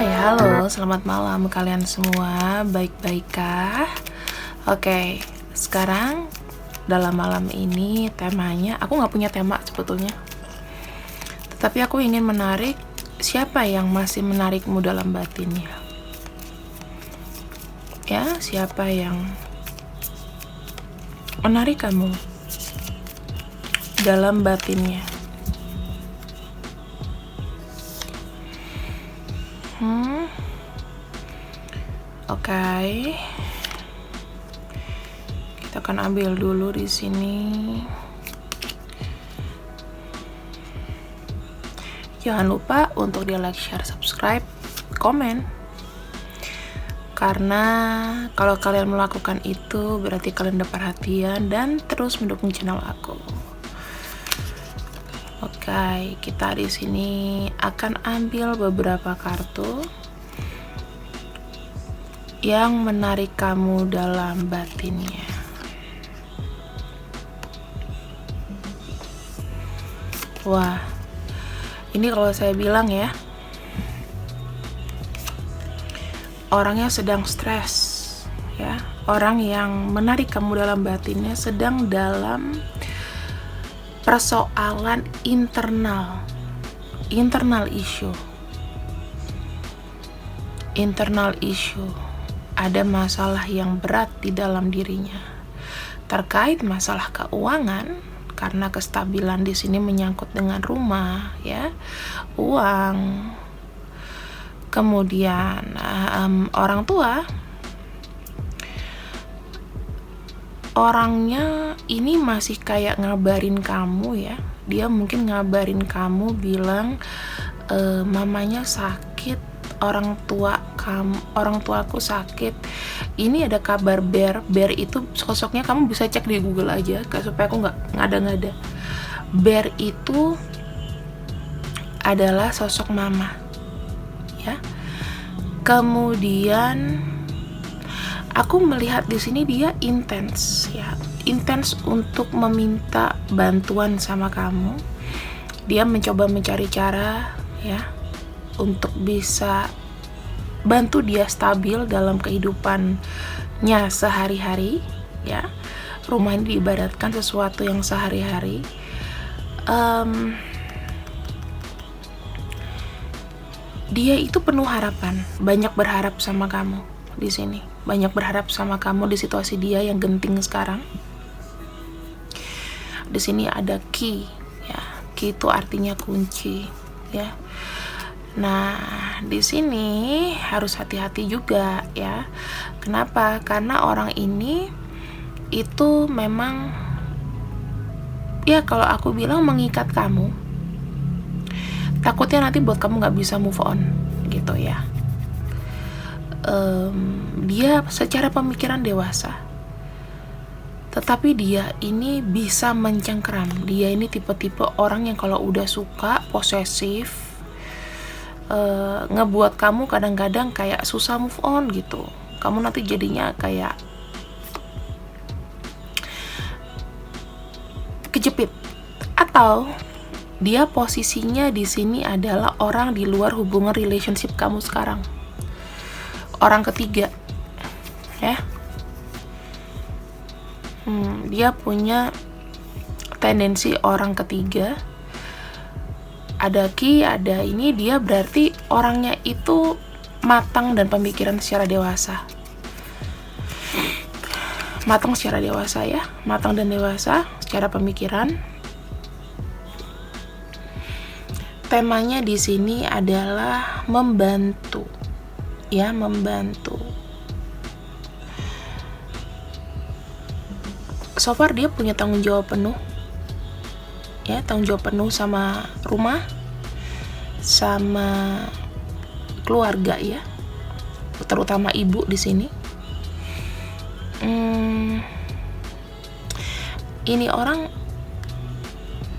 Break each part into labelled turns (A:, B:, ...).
A: Hai, halo, selamat malam kalian semua. Baik-baikkah? Oke, sekarang dalam malam ini temanya, aku nggak punya tema sebetulnya. Tetapi aku ingin menarik siapa yang masih menarikmu dalam batinnya. Ya, siapa yang menarik kamu dalam batinnya. Oke. Kita akan ambil dulu di sini. Jangan lupa untuk di like, share, subscribe, komen. Karena kalau kalian melakukan itu berarti kalian dapat perhatian dan terus mendukung channel aku. Oke, kita di sini akan ambil beberapa kartu yang menarik kamu dalam batinnya. Wah, ini kalau saya bilang ya, orangnya sedang stres, ya. Orang yang menarik kamu dalam batinnya sedang dalam persoalan internal issue. Ada masalah yang berat di dalam dirinya terkait masalah keuangan, karena kestabilan di sini menyangkut dengan rumah, ya, uang, kemudian orang tua. Orangnya ini masih kayak ngabarin kamu, ya. Dia mungkin ngabarin kamu bilang mamanya sakit, orang tuaku sakit. Ini ada kabar Bear itu sosoknya, kamu bisa cek di Google aja, supaya aku nggak ngada-ngada. Bear itu adalah sosok mama, ya. Kemudian aku melihat di sini dia intens untuk meminta bantuan sama kamu. Dia mencoba mencari cara, ya, untuk bisa bantu dia stabil dalam kehidupannya sehari-hari, ya. Rumah ini diibaratkan sesuatu yang sehari-hari. Dia itu penuh harapan, banyak berharap sama kamu di sini, banyak berharap sama kamu di situasi dia yang genting sekarang. Di sini ada key, ya. Key itu artinya kunci, ya. Nah, di sini harus hati-hati juga, ya. Kenapa? Karena orang ini itu memang, ya, kalau aku bilang mengikat kamu. Takutnya nanti buat kamu nggak bisa move on, gitu ya. Dia secara pemikiran dewasa, tetapi dia ini bisa mencengkeram. Dia ini tipe-tipe orang yang kalau udah suka, posesif, ngebuat kamu kadang-kadang kayak susah move on gitu. Kamu nanti jadinya kayak kejepit. Atau dia posisinya di sini adalah orang di luar hubungan relationship kamu sekarang, orang ketiga, ya. Dia punya tendensi orang ketiga. Ada key, ada ini, dia berarti orangnya itu matang dan pemikiran secara dewasa. Matang secara dewasa, ya. Matang dan dewasa secara pemikiran. Temanya di sini adalah membantu, ya, membantu. So far dia punya tanggung jawab penuh, ya, tanggung jawab penuh sama rumah, sama keluarga, ya, terutama ibu di sini. Ini orang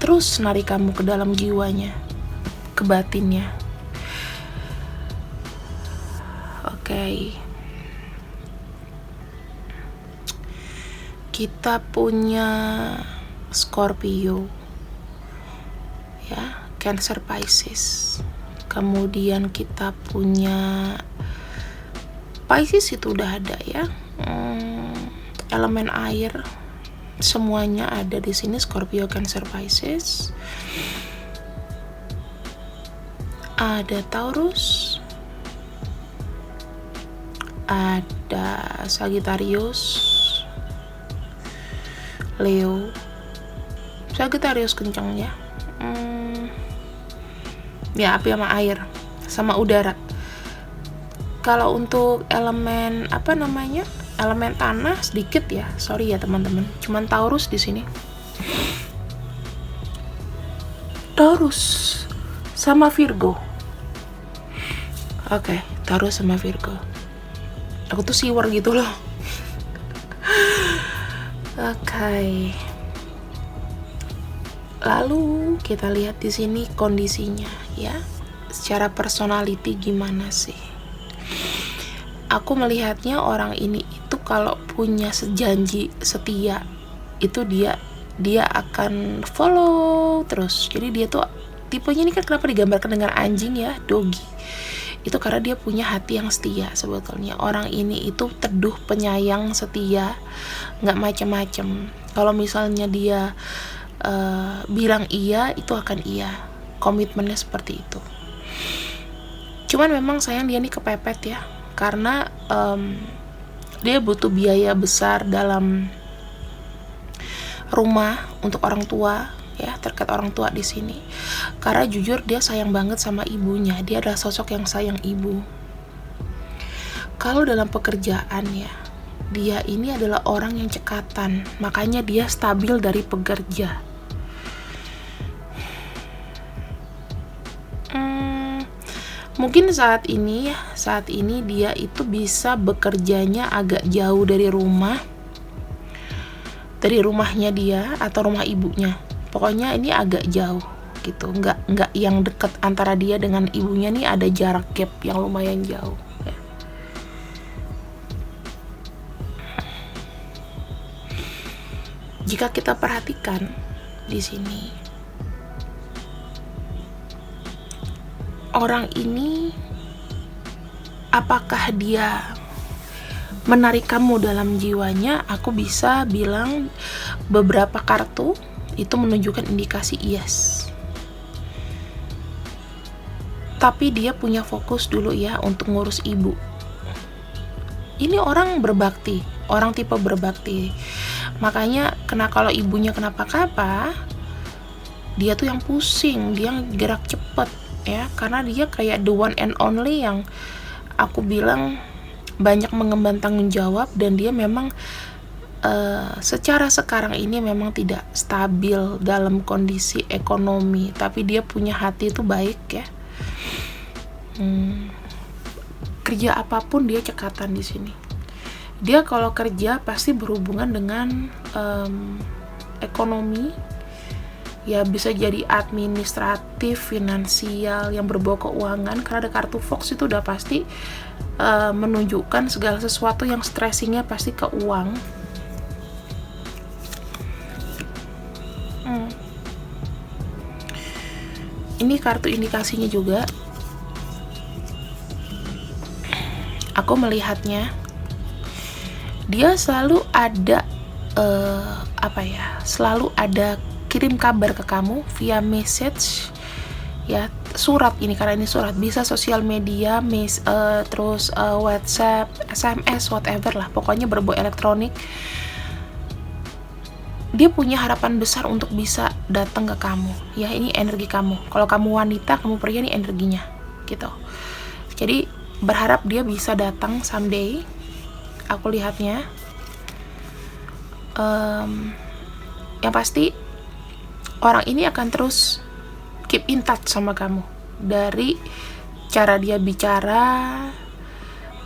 A: terus narik kamu ke dalam jiwanya, ke batinnya. Oke. Kita punya Scorpio, ya, Cancer, Pisces. kemudian kita punya Pisces itu udah ada ya. Elemen air semuanya ada di sini, Scorpio, Cancer, Pisces. Ada Taurus, ada Sagittarius, Leo. Sagittarius kencang ya. Ya, api sama air sama udara. Kalau untuk elemen elemen tanah sedikit ya, sorry ya teman-teman, cuman Taurus di sini. Taurus sama Virgo. Oke, Taurus sama Virgo. Aku tuh siwer gitu loh. Oke. Lalu kita lihat di sini kondisinya ya. Secara personality gimana sih? Aku melihatnya orang ini itu kalau punya janji setia itu dia akan follow terus. Jadi dia tuh tipenya ini kan kenapa digambarkan dengan anjing ya, doggy. Itu karena dia punya hati yang setia sebetulnya. Orang ini itu teduh, penyayang, setia, nggak macem-macem. Kalau misalnya dia bilang iya, itu akan iya. Komitmennya seperti itu. Cuman memang sayang dia nih kepepet ya, karena dia butuh biaya besar dalam rumah untuk orang tua ya, terkait orang tua di sini. Karena jujur dia sayang banget sama ibunya, dia adalah sosok yang sayang ibu. Kalau dalam pekerjaan ya, dia ini adalah orang yang cekatan, makanya dia stabil dari pekerja. Mungkin saat ini dia itu bisa bekerjanya agak jauh dari rumah, dari rumahnya dia atau rumah ibunya. Pokoknya ini agak jauh gitu, nggak yang dekat antara dia dengan ibunya nih, ada jarak gap yang lumayan jauh ya. Jika kita perhatikan di sini, orang ini apakah dia menarik kamu dalam jiwanya? Aku bisa bilang beberapa kartu itu menunjukkan indikasi yes. Tapi dia punya fokus dulu ya untuk ngurus ibu. Ini orang berbakti, orang tipe berbakti. Makanya kalau ibunya kenapa-kapa, dia tuh yang pusing, dia gerak cepet ya, karena dia kayak the one and only yang aku bilang banyak mengemban tanggung jawab, dan dia memang secara sekarang ini memang tidak stabil dalam kondisi ekonomi, tapi dia punya hati itu baik ya. Kerja apapun dia cekatan di sini. Dia kalau kerja pasti berhubungan dengan ekonomi ya, bisa jadi administratif, finansial, yang berbau keuangan. Karena ada kartu Fox itu udah pasti menunjukkan segala sesuatu yang stressingnya pasti ke uang. Ini kartu indikasinya juga. Aku melihatnya dia selalu ada selalu ada kirim kabar ke kamu via message ya, surat ini, karena ini surat, bisa sosial media, terus WhatsApp, SMS, whatever lah, pokoknya berbau elektronik. Dia punya harapan besar untuk bisa datang ke kamu ya, ini energi kamu. Kalau kamu wanita, kamu pria, ini energinya gitu. Jadi berharap dia bisa datang someday. Aku lihatnya yang pasti orang ini akan terus keep in touch sama kamu dari cara dia bicara.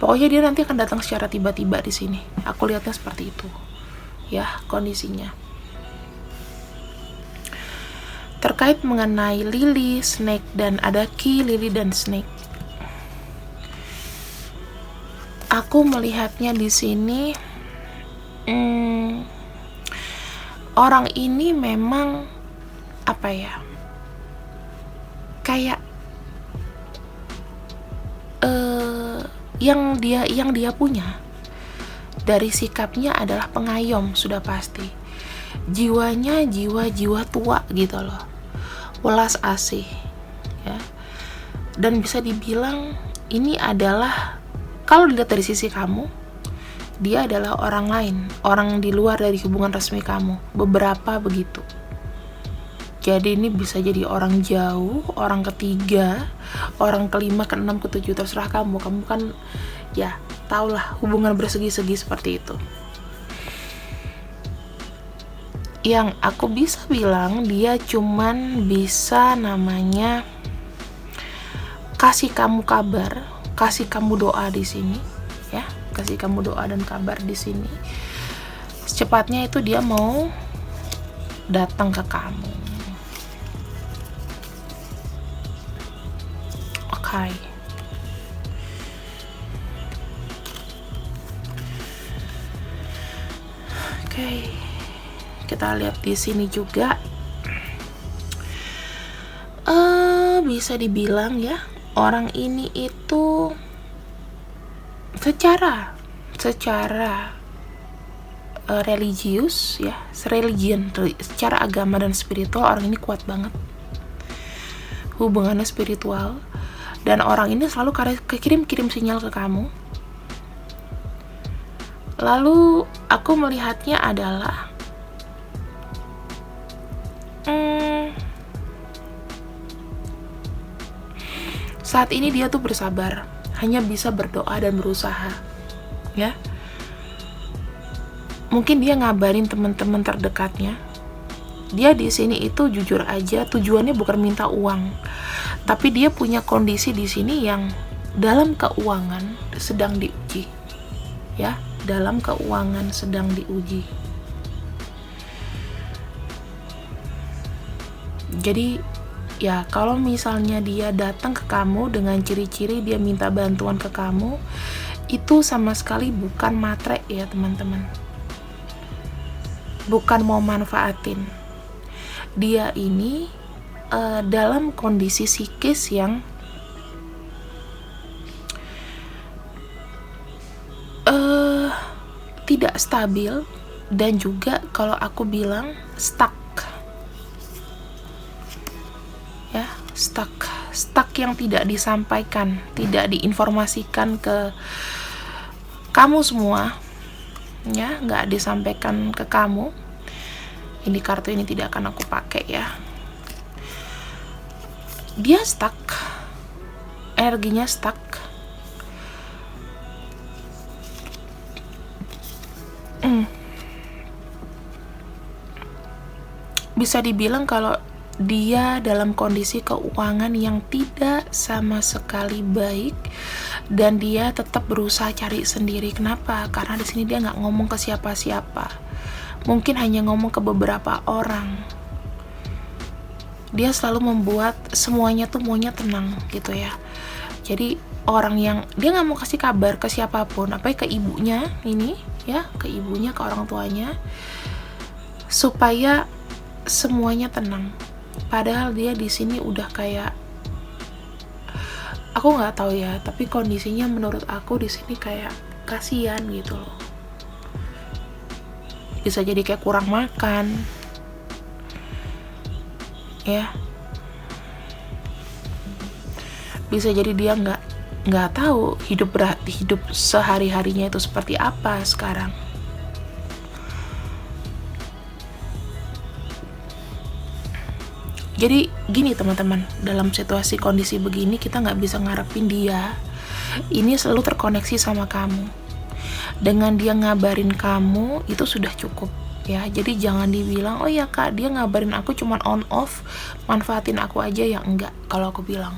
A: Pokoknya dia nanti akan datang secara tiba-tiba di sini. Aku lihatnya seperti itu ya kondisinya. Terkait mengenai lily, snake, dan ada key lily dan snake, aku melihatnya di sini orang ini memang kayak yang dia punya dari sikapnya adalah pengayom, sudah pasti. Jiwanya jiwa tua gitu loh, welas asih ya. Dan bisa dibilang ini adalah, kalau dilihat dari sisi kamu, dia adalah orang lain, orang di luar dari hubungan resmi kamu, beberapa begitu. Jadi ini bisa jadi orang jauh, orang ketiga, orang kelima, keenam, ketujuh, terserah kamu. Kamu kan ya tahulah hubungan bersegi-segi seperti itu. Yang aku bisa bilang, dia cuman bisa namanya kasih kamu kabar, kasih kamu doa di sini ya, kasih kamu doa dan kabar di sini. Secepatnya itu dia mau datang ke kamu. Oke. Kita lihat di sini juga. Bisa dibilang ya, orang ini itu secara religius ya, secara agama dan spiritual, orang ini kuat banget hubungannya spiritual. Dan orang ini selalu kirim sinyal ke kamu. Lalu aku melihatnya adalah saat ini dia tuh bersabar, hanya bisa berdoa dan berusaha ya. Mungkin dia ngabarin teman-teman terdekatnya. Dia di sini itu jujur aja tujuannya bukan minta uang, tapi dia punya kondisi di sini yang dalam keuangan sedang diuji ya, dalam keuangan sedang diuji. Jadi ya, kalau misalnya dia datang ke kamu dengan ciri-ciri dia minta bantuan ke kamu, itu sama sekali bukan matre ya teman-teman, bukan mau manfaatin. Dia ini dalam kondisi psikis yang tidak stabil, dan juga kalau aku bilang stuck ya, stuck yang tidak disampaikan, tidak diinformasikan ke kamu semua ya, nggak disampaikan ke kamu. Ini kartu ini tidak akan aku pakai ya. Dia stuck, energinya stuck. Bisa dibilang kalau dia dalam kondisi keuangan yang tidak sama sekali baik, dan dia tetap berusaha cari sendiri. Kenapa? Karena di sini dia nggak ngomong ke siapa-siapa, mungkin hanya ngomong ke beberapa orang. Dia selalu membuat semuanya tuh maunya tenang gitu ya. Jadi orang yang dia nggak mau kasih kabar ke siapapun, apalagi ke ibunya ini ya, ke ibunya, ke orang tuanya, supaya semuanya tenang. Padahal dia di sini udah kayak, aku nggak tahu ya, tapi kondisinya menurut aku di sini kayak kasihan gitu loh. Bisa jadi kayak kurang makan ya, bisa jadi dia nggak tahu hidup sehari-harinya itu seperti apa sekarang. Jadi gini teman-teman, dalam situasi kondisi begini kita nggak bisa ngarepin dia ini selalu terkoneksi sama kamu. Dengan dia ngabarin kamu itu sudah cukup ya. Jadi jangan dibilang, oh ya kak dia ngabarin aku cuman on off, manfaatin aku aja, ya enggak. Kalau aku bilang,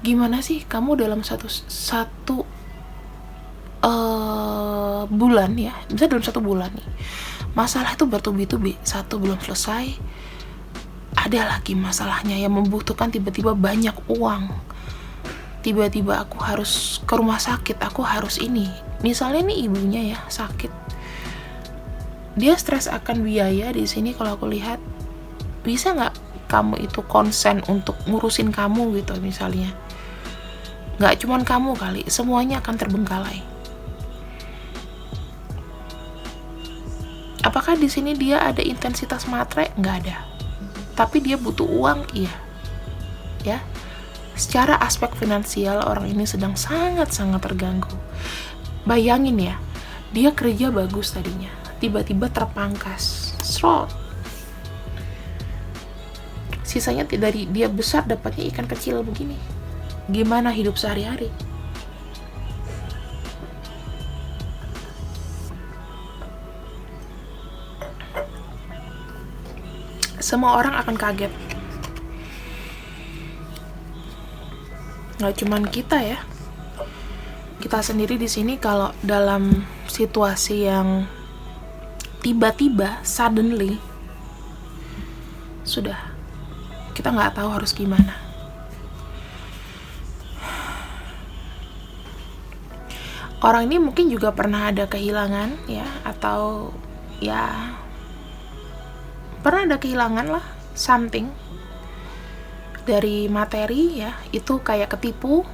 A: gimana sih kamu dalam satu bulan ya, bisa dalam 1 bulan nih masalah itu bertubi-tubi, satu belum selesai ada lagi masalahnya yang membutuhkan tiba-tiba banyak uang, tiba-tiba aku harus ke rumah sakit, aku harus ini. Misalnya nih ibunya ya sakit, dia stres akan biaya di sini. Kalau aku lihat, bisa nggak kamu itu konsen untuk ngurusin kamu gitu misalnya. Nggak cuman kamu kali, semuanya akan terbengkalai. Apakah di sini dia ada intensitas matre? Nggak ada. Tapi dia butuh uang, iya. Ya. Secara aspek finansial orang ini sedang sangat-sangat terganggu. Bayangin ya, dia kerja bagus tadinya, tiba-tiba terpangkas. Srot. Sisanya dari dia besar dapatnya ikan kecil begini. Gimana hidup sehari-hari? Semua orang akan kaget. Nggak cuman kita ya. Kita sendiri di sini kalau dalam situasi yang tiba-tiba, suddenly, sudah, kita nggak tahu harus gimana. Orang ini mungkin juga pernah ada kehilangan ya, atau ya pernah ada kehilangan lah something dari materi ya, itu kayak ketipu.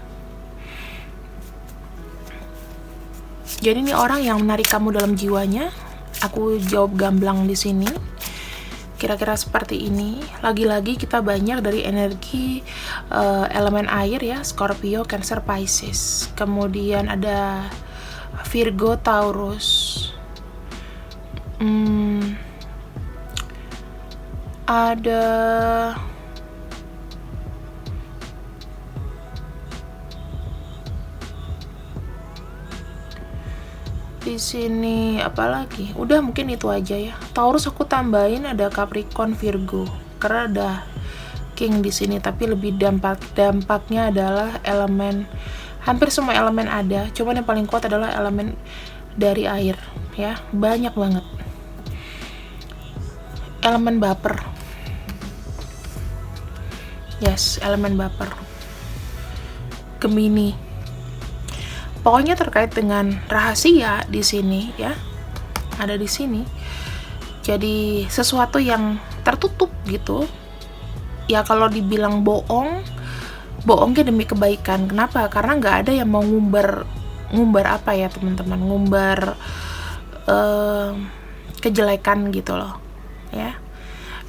A: Jadi ini orang yang menarik kamu dalam jiwanya. Aku jawab gamblang di sini. Kira-kira seperti ini. Lagi-lagi kita banyak dari energi elemen air ya, Scorpio, Cancer, Pisces. Kemudian ada Virgo, Taurus. Ada di sini apa lagi? Udah mungkin itu aja ya. Taurus aku tambahin ada Capricorn, Virgo. Karena ada King di sini, tapi lebih dampaknya adalah elemen, hampir semua elemen ada. Cuman yang paling kuat adalah elemen dari air ya. Banyak banget. Elemen baper. Yes, elemen baper. Gemini. Pokoknya terkait dengan rahasia di sini ya, ada di sini. Jadi sesuatu yang tertutup gitu. Ya kalau dibilang bohong, bohongnya demi kebaikan. Kenapa? Karena nggak ada yang mau ngumbar apa ya teman-teman, ngumbar kejelekan gitu loh. Ya.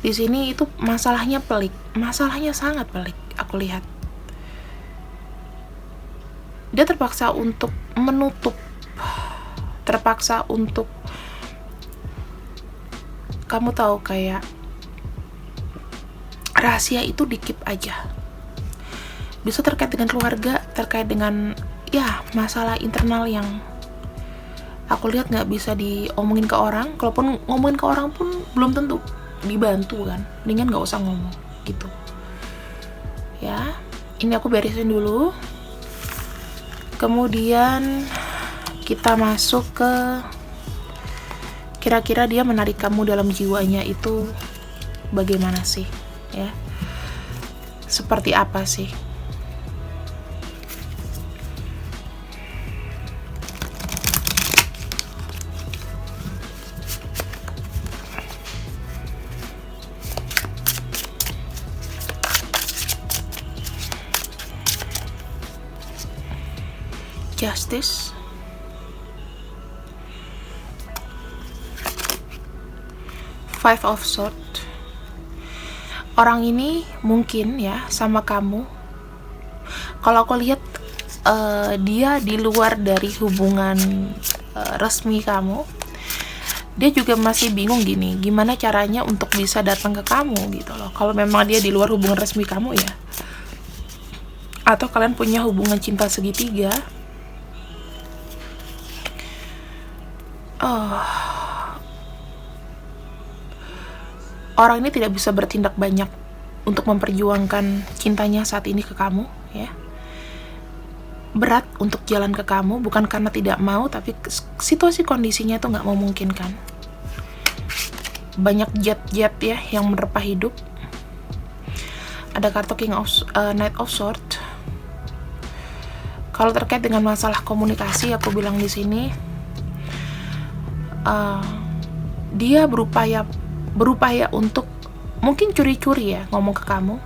A: Di sini itu masalahnya pelik, masalahnya sangat pelik. Aku lihat. Dia terpaksa untuk menutup, terpaksa untuk, kamu tahu kayak rahasia itu dikip aja. Bisa terkait dengan keluarga, terkait dengan ya masalah internal yang aku lihat nggak bisa diomongin ke orang. Kalaupun ngomongin ke orang pun belum tentu dibantu kan, mendingan nggak usah ngomong gitu. Ya, ini aku beresin dulu. Kemudian kita masuk ke kira-kira dia menarik kamu dalam jiwanya itu bagaimana sih ya, seperti apa sih. Justice, Five of Swords. Orang ini mungkin ya sama kamu. Kalau aku lihat dia di luar dari hubungan resmi kamu. Dia juga masih bingung gini, gimana caranya untuk bisa datang ke kamu gitu loh. Kalau memang dia di luar hubungan resmi kamu ya. Atau kalian punya hubungan cinta segitiga. Orang ini tidak bisa bertindak banyak untuk memperjuangkan cintanya saat ini ke kamu ya. Berat untuk jalan ke kamu, bukan karena tidak mau, tapi situasi kondisinya itu nggak memungkinkan. Banyak jet-jet ya yang menerpa hidup. Ada kartu Knight of Swords. Kalau terkait dengan masalah komunikasi, aku bilang di sini dia berupaya untuk mungkin curi-curi ya ngomong ke kamu.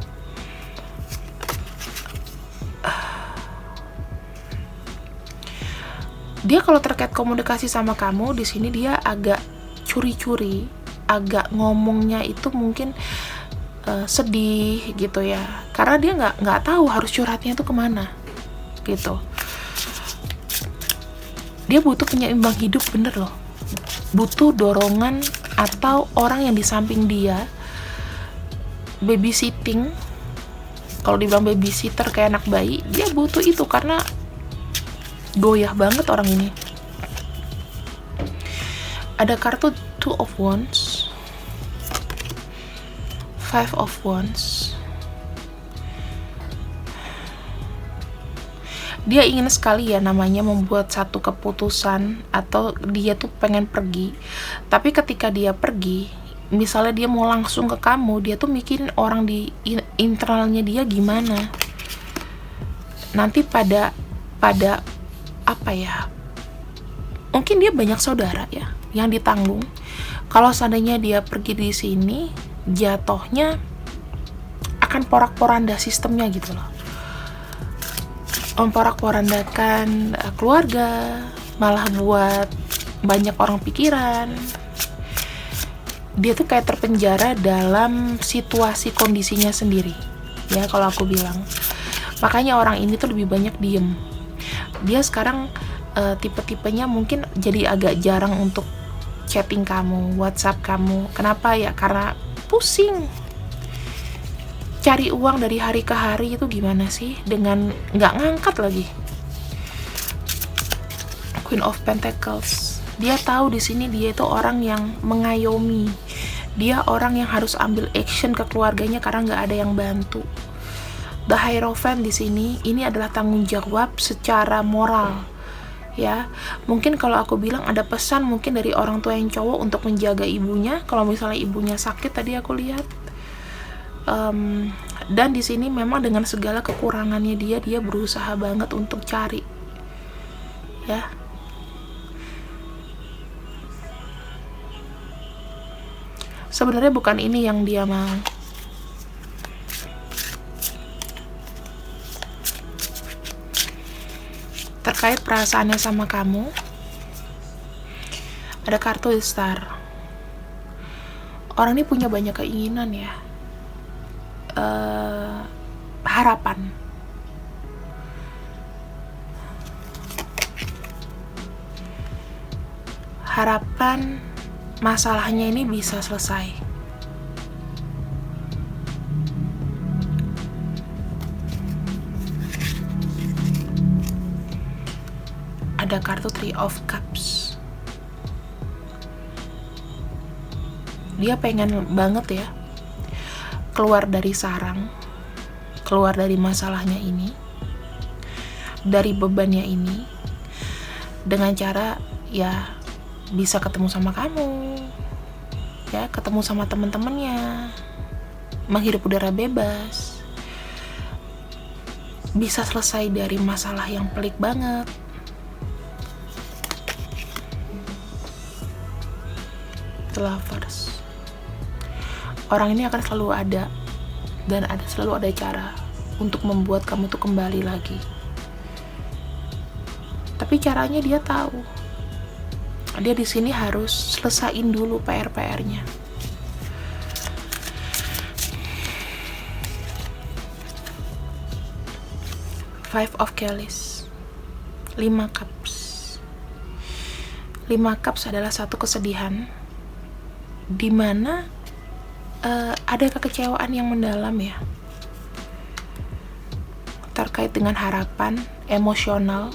A: Dia kalau terkait komunikasi sama kamu di sini dia agak curi-curi, agak ngomongnya itu mungkin sedih gitu ya, karena dia nggak tahu harus curhatnya itu kemana gitu. Dia butuh penyeimbang hidup bener loh, butuh dorongan atau orang yang di samping dia, babysitting. Kalau dibilang babysitter kayak anak bayi, dia butuh itu karena goyah banget orang ini. Ada kartu Two of Wands, Five of Wands. Dia ingin sekali ya namanya membuat satu keputusan, atau dia tuh pengen pergi. Tapi ketika dia pergi, misalnya dia mau langsung ke kamu, dia tuh mikirin orang di internalnya dia gimana. Nanti pada apa ya? Mungkin dia banyak saudara ya yang ditanggung. Kalau seandainya dia pergi di sini, jatuhnya akan porak-poranda sistemnya gitu loh. Memporak-porandakan keluarga, malah buat banyak orang pikiran. Dia tuh kayak terpenjara dalam situasi kondisinya sendiri ya, kalau aku bilang. Makanya orang ini tuh lebih banyak diem. Dia sekarang tipe-tipenya mungkin jadi agak jarang untuk chatting kamu, WhatsApp kamu. Kenapa ya? Karena pusing. Cari uang dari hari ke hari itu gimana sih dengan nggak ngangkat lagi. Queen of Pentacles. Dia tahu di sini dia itu orang yang mengayomi. Dia orang yang harus ambil action ke keluarganya karena nggak ada yang bantu. The Hierophant di sini ini adalah tanggung jawab secara moral. Ya, mungkin kalau aku bilang ada pesan mungkin dari orang tua yang cowok untuk menjaga ibunya. Kalau misalnya ibunya sakit tadi aku lihat. Dan di sini memang dengan segala kekurangannya dia berusaha banget untuk cari, ya. Sebenarnya bukan ini yang dia mau. Terkait perasaannya sama kamu, ada kartu Star. Orang ini punya banyak keinginan ya. Harapan. Harapan masalahnya ini bisa selesai. Ada kartu Three of Cups. Dia pengen banget ya keluar dari sarang, keluar dari masalahnya ini, dari bebannya ini, dengan cara ya bisa ketemu sama kamu, ya ketemu sama teman-temannya, menghirup udara bebas, bisa selesai dari masalah yang pelik banget. The Lovers. Orang ini akan selalu ada, dan selalu ada cara untuk membuat kamu tuh kembali lagi. Tapi caranya dia tahu. Dia di sini harus selesain dulu PR-nya. Five of Chalice. 5 Cups. 5 Cups adalah satu kesedihan dimana ada kekecewaan yang mendalam ya, terkait dengan harapan emosional,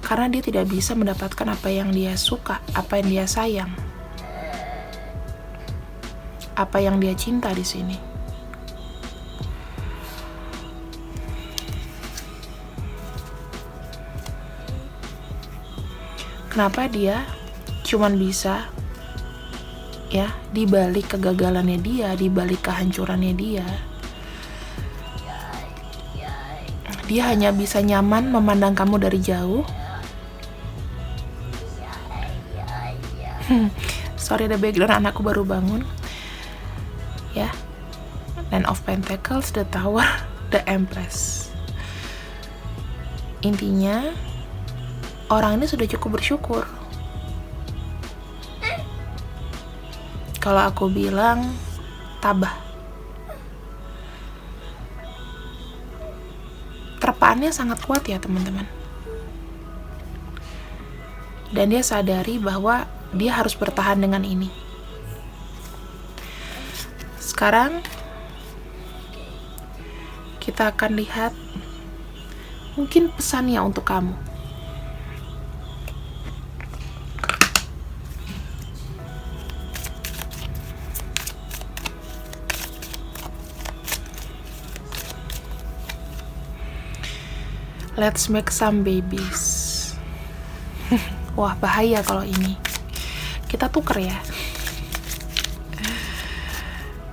A: karena dia tidak bisa mendapatkan apa yang dia suka, apa yang dia sayang, apa yang dia cinta di sini. Kenapa dia cuman bisa ya di balik kegagalannya dia, di balik kehancurannya dia hanya bisa nyaman memandang kamu dari jauh. Sorry ada background, anakku baru bangun ya. Nine of Pentacles, the Tower, the Empress. Intinya orang ini sudah cukup bersyukur. Kalau aku bilang tabah. Terpaannya sangat kuat ya teman-teman. Dan dia sadari bahwa dia harus bertahan dengan ini. Sekarang kita akan lihat mungkin pesannya untuk kamu. Let's make some babies. Wah, bahaya kalau ini. Kita tuker ya.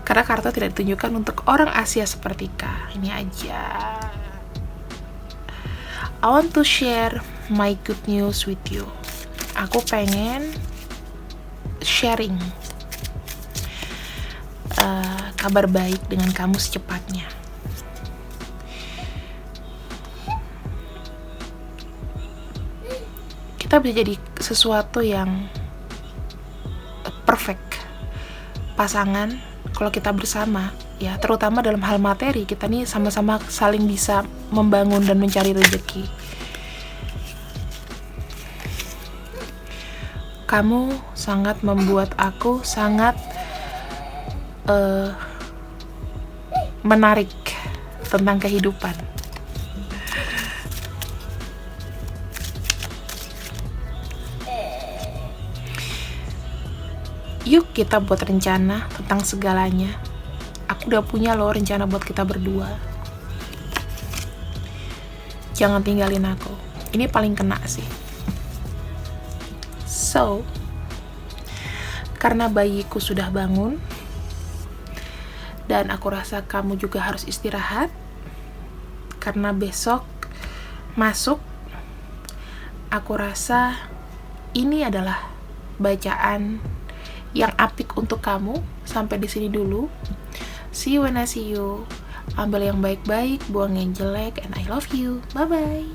A: Karena kartu tidak ditunjukkan untuk orang Asia seperti Kak. Ini aja. I want to share my good news with you. Aku pengen sharing kabar baik dengan kamu secepatnya. Kita bisa jadi sesuatu yang perfect pasangan kalau kita bersama ya, terutama dalam hal materi. Kita nih sama-sama saling bisa membangun dan mencari rezeki. Kamu sangat membuat aku sangat menarik tentang kehidupan. Yuk kita buat rencana tentang segalanya. Aku udah punya loh rencana buat kita berdua. Jangan tinggalin aku. Ini paling kena sih. So, karena bayiku sudah bangun, dan aku rasa kamu juga harus istirahat, karena besok masuk, aku rasa ini adalah bacaan yang apik untuk kamu. Sampai di sini dulu. See you when I see you. Ambil yang baik-baik, buang yang jelek, and I love you. Bye-bye.